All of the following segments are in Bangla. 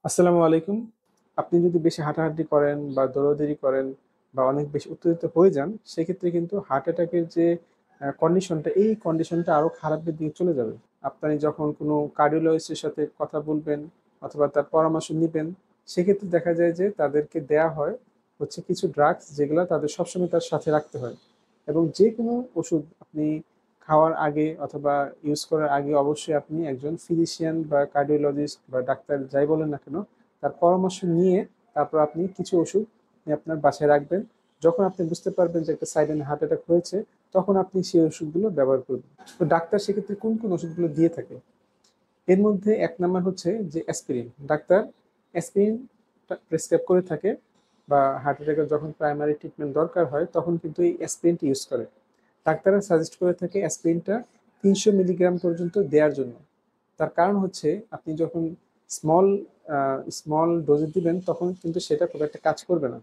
আসসালামু আলাইকুম। আপনি যদি বেশি হাঁটাহাঁটি করেন বা দৌড়াদৌড়ি করেন বা অনেক বেশি উত্তেজিত হয়ে যান, সেক্ষেত্রে কিন্তু হার্ট অ্যাটাকের যে কন্ডিশনটা, এই কন্ডিশনটা আরো খারাপের দিকে চলে যাবে। আপনি যখন কোনো কার্ডিওলজিস্টের সাথে কথা বলবেন অথবা তার পরামর্শ নিবেন, সেক্ষেত্রে দেখা যায় যে তাদেরকে দেয়া হয় হচ্ছে কিছু ড্রাগস, যেগুলা তাদের সবসময় তার সাথে রাখতে হয়। এবং যে কোনো ওষুধ আপনি খাওয়ার আগে অথবা ইউজ করার আগে অবশ্যই আপনি একজন ফিজিশিয়ান বা কার্ডিওলজিস্ট বা ডাক্তার যাই বলেন না কেন, তার পরামর্শ নিয়ে তারপর আপনি কিছু ওষুধ আপনি আপনার বাসায় রাখবেন। যখন আপনি বুঝতে পারবেন যে একটা সাইডেন হার্ট অ্যাটাক হয়েছে, তখন আপনি সেই ওষুধগুলো ব্যবহার করবেন। তো ডাক্তার সেক্ষেত্রে কোন কোন ওষুধগুলো দিয়ে থাকে, এর মধ্যে এক নাম্বার হচ্ছে যে অ্যাসপিরিন। ডাক্তার অ্যাসপিরিন প্রেসক্রাইব করে থাকে, বা হার্ট অ্যাটাকের যখন প্রাইমারি ট্রিটমেন্ট দরকার হয় তখন কিন্তু এই অ্যাসপিরিনটি ইউজ করে। ডাক্তাররা সাজেস্ট করে থাকে অ্যাসপিরিনটা ৩০০ মিলিগ্রাম পর্যন্ত দেওয়ার জন্য। তার কারণ হচ্ছে আপনি যখন স্মল স্মল ডোজে দিবেন তখন কিন্তু সেটা খুব একটা কাজ করবে না।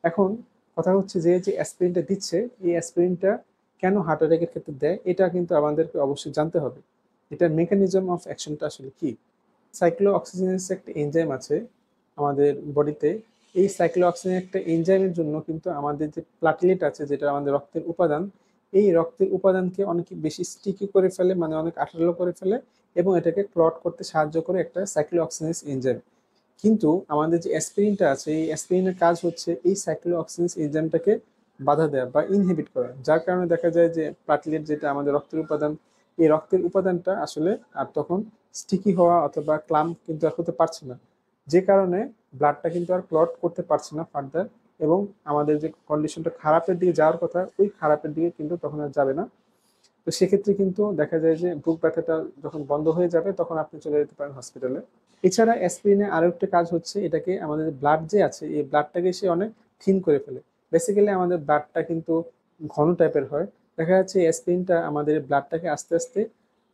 এখন কথা হচ্ছে যে যে অ্যাসপিরিনটা দিচ্ছে, এই অ্যাসপিরিনটা কেন হার্ট অ্যাটাকের ক্ষেত্রে দেয়, এটা কিন্তু আমাদেরকে অবশ্যই জানতে হবে। এটার মেকানিজম অফ অ্যাকশনটা আসলে কি। সাইক্লো অক্সিজেনেস একটা এনজাইম আছে আমাদের বডিতে। এই সাইক্লো অক্সিজেন একটা এনজাইমের জন্য কিন্তু আমাদের যে প্লাটিলেট আছে, যেটা আমাদের রক্তের উপাদান, এই রক্তের উপাদানকে অনেক বেশি স্টিকি করে ফেলে, মানে অনেক আঠালো করে ফেলে, এবং এটাকে ক্লট করতে সাহায্য করে একটা সাইক্লো অক্সিজেনেস এনজাইম। কিন্তু আমাদের যে অ্যাসপিরিনটা আছে, এই অ্যাসপিরিনের কাজ হচ্ছে এই সাইক্লো অক্সিজেনেস এনজাইমটাকে বাধা দেওয়া বা ইনহিবিট করা, যার কারণে দেখা যায় যে প্লাটিলেট, যেটা আমাদের রক্তের উপাদান, এই রক্তের উপাদানটা আসলে আর তখন স্টিকি হওয়া অথবা ক্লাম কিন্তু আর হতে পারছে না, যে কারণে ব্লাডটা কিন্তু আর ক্লট করতে পারছে না ফার্দার, এবং আমাদের যে কন্ডিশনটা খারাপের দিকে যাওয়ার কথা, ওই খারাপের দিকে কিন্তু তখন আর যাবে না। তো সেক্ষেত্রে কিন্তু দেখা যায় যে বুক ব্যথাটা যখন বন্ধ হয়ে যাবে তখন আপনি চলে যেতে পারেন হসপিটালে। এছাড়া অ্যাসপিরিনের আরো একটা কাজ হচ্ছে, এটাকে আমাদের ব্লাড যে আছে, এই ব্লাডটাকে সে অনেক থিন করে ফেলে। বেসিক্যালি আমাদের ব্লাডটা কিন্তু ঘন টাইপের হয়। দেখা যাচ্ছে অ্যাসপিরিনটা আমাদের ব্লাডটাকে আস্তে আস্তে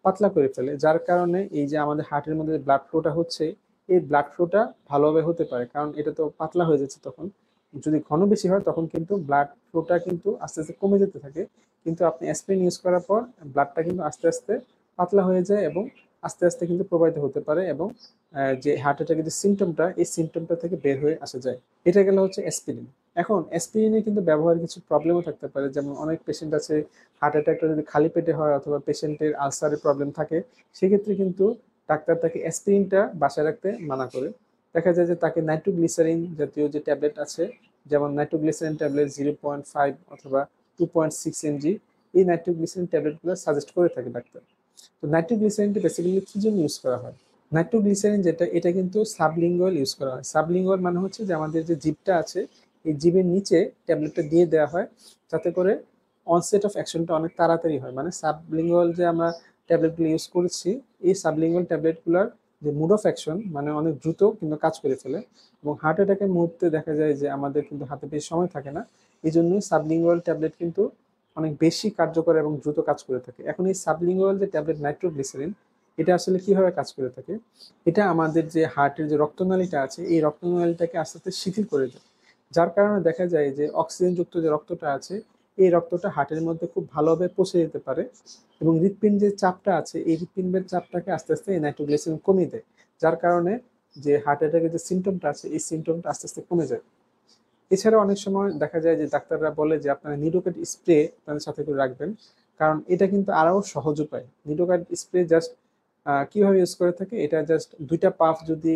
পাতলা করে ফেলে, যার কারণে এই যে আমাদের হার্টের মধ্যে যে ব্লাড ফ্লোটা হচ্ছে, এই ব্লাড ফ্লোটা ভালোভাবে হতে পারে, কারণ এটা তো পাতলা হয়ে যাচ্ছে তখন। যদি ঘন বেশি হয় তখন কিন্তু ব্লাড ফ্লোটা কিন্তু আস্তে আস্তে কমে যেতে থাকে। কিন্তু আপনি অ্যাসপিরিন ইউজ করার পর ব্লাডটা কিন্তু আস্তে আস্তে পাতলা হয়ে যায়, এবং আস্তে আস্তে কিন্তু প্রবাহিত হতে পারে, এবং যে হার্ট অ্যাটাকের যে সিমটমটা, এই সিমটমটা থেকে বের হয়ে আসা যায়। এটা গেল হচ্ছে অ্যাসপিরিন। এখন অ্যাসপিরিনে কিন্তু ব্যবহারের কিছু প্রবলেমও থাকতে পারে, যেমন অনেক পেশেন্ট আছে হার্ট অ্যাটাকটা যদি খালি পেটে হয় অথবা পেশেন্টের আলসারের প্রবলেম থাকে, সেক্ষেত্রে কিন্তু ডাক্তার তাকে অ্যাসপিরিনটা বাসায় রাখতে মানা করে। দেখা যায় যে তাকে নাইট্রোগ্লিসারিন জাতীয় যে ট্যাবলেট আছে, যেমন নাইট্রোগ্লিসারিন ট্যাবলেট 0.5 অথবা 2.6 mg, এই নাইট্রোগ্লিসারিন ট্যাবলেটগুলো সাজেস্ট করে থাকে ডাক্তার। তো নাইট্রোগ্লিসারিনটা বেসিক্যালি কি জন্য ইউজ করা হয়? নাইট্রোগ্লিসারিন যেটা, এটা কিন্তু সাবলিঙ্গুয়াল ইউজ করা হয়। সাবলিঙ্গুয়াল মানে হচ্ছে যে আমাদের যে জিভটা আছে, এই জিভের নিচে ট্যাবলেটটা দিয়ে দেওয়া হয়, যাতে করে অনসেট অফ অ্যাকশনটা অনেক তাড়াতাড়ি হয়। মানে সাবলিঙ্গুয়াল যে আমরা ট্যাবলেটগুলো ইউজ করছি, এই সাবলিঙ্গুয়াল ট্যাবলেটগুলোর যে মুড অফ অ্যাকশন মানে অনেক দ্রুত কিন্তু কাজ করে ফেলে। এবং হার্ট অ্যাটাকের মুহূর্তে দেখা যায় যে আমাদের কিন্তু হাতে বেশি সময় থাকে না, এই জন্যই সাবলিঙ্গুয়াল ট্যাবলেট কিন্তু অনেক বেশি কার্যকর এবং দ্রুত কাজ করে থাকে। এখন এই সাবলিঙ্গুয়াল যে ট্যাবলেট নাইট্রোগ্লিসারিন, এটা আসলে কিভাবে কাজ করে থাকে? এটা আমাদের যে হার্টের যে রক্তনালীটা আছে, এই রক্তনালীটাকে আস্তে আস্তে শিথিল করে দেয়, যার কারণে দেখা যায় যে অক্সিজেনযুক্ত যে রক্তটা আছে, এই রক্তটা হার্টের মধ্যে খুব ভালোভাবে পৌঁছে যেতে পারে, এবং হৃৎপিণ্ডের চাপটা আছে, এই হৃৎপিণ্ডের চাপটাকে আস্তে আস্তে এই নাইট্রোগ্লিসারিন কমিয়ে দেয়, যার কারণে যে হার্ট অ্যাটাকের যে সিমটমটা আছে, এই সিমটমটা আস্তে আস্তে কমে যায়। এছাড়া অনেক সময় দেখা যায় যে ডাক্তাররা বলে যে আপনারা নিডোকেট স্প্রে আপনাদের সাথে করে রাখবেন, কারণ এটা কিন্তু আরও সহজ উপায়। নিডোকেট স্প্রে জাস্ট কিভাবে ইউজ করে থাকে, এটা জাস্ট 2টা পাফ যদি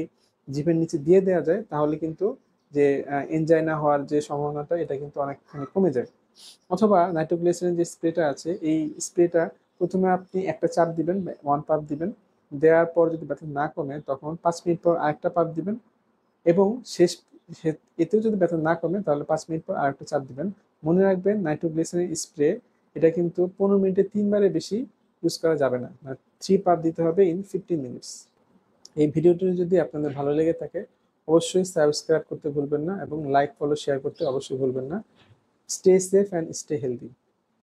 জিভের নিচে দিয়ে দেওয়া যায়, তাহলে কিন্তু যে এনজাইনা হওয়ার যে সম্ভাবনাটা, এটা কিন্তু অনেকখানি কমে যায়। অথবা নাইট্রোগ্লিসারিন যে স্প্রেটা আছে, এই স্প্রেটা প্রথমে আপনি একটা চাপ দিবেন, 1 পাফ দিবেন। দেওয়ার পর যদি ব্যথা না কমে, তখন 5 মিনিট পর আরেকটা পাফ দিবেন, এবং এতেও যদি ব্যথা না কমে, তাহলে 5 মিনিট পর আরেকটা চাপ দিবেন। মনে রাখবেন নাইট্রোগ্লিসারিন স্প্রে, এটা কিন্তু 15 মিনিটে 3বারের বেশি ইউজ করা যাবে না, মানে 3 পাফ দিতে হবে ইন 15 মিনিটস। এই ভিডিওটি যদি আপনাদের ভালো লেগে থাকে, অবশ্যই সাবস্ক্রাইব করতে ভুলবেন না, এবং লাইক ফলো শেয়ার করতে অবশ্যই ভুলবেন না। Stay safe and stay healthy.